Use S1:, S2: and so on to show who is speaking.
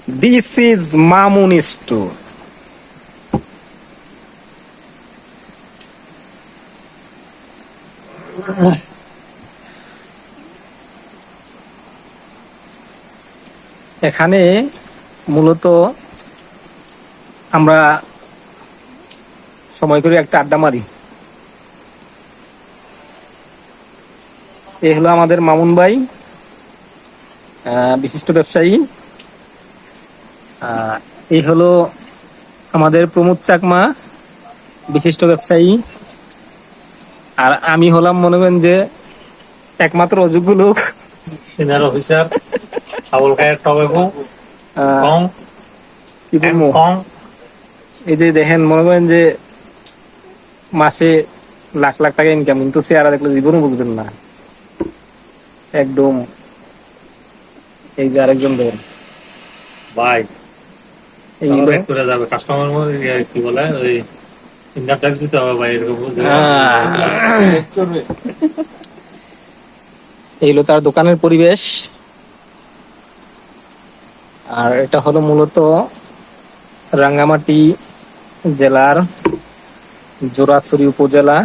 S1: This is Mamun store. এখানে মূলত আমরা সময় করে একটা আড্ডা মারি। এ হলো আমাদের মামুন ভাই, বিশিষ্ট ব্যবসায়ী। এই হলো আমাদের প্রমোদ চাকমা, বিশিষ্ট ব্যবসায়ী। আর আমি হলাম মনে করেন যে একমাত্র অযোগ্য লোক,
S2: সিনিয়র অফিসার আবুল খায়ের টবেকো কং
S1: কি বলবো।
S2: কং।
S1: এই যে দেখেন মনে করেন যে মাসে লাখ লাখ টাকা ইনকাম, কিন্তু চেহারা দেখলে জীবনও বুঝবেন না একদম। এই যে আরেকজন দেখেন
S2: ভাই
S1: এইগুলো,
S2: করে যাবে কাস্টমার মধ্যে কি বলে ওই ইনকাম ট্যাক্স দিতে হবে ভাই, এরকম
S1: এইগুলো তার দোকানের পরিবেশ। আর এটা হলো মূলত রাঙ্গামাটি জেলার জোরাছড়ি উপজেলা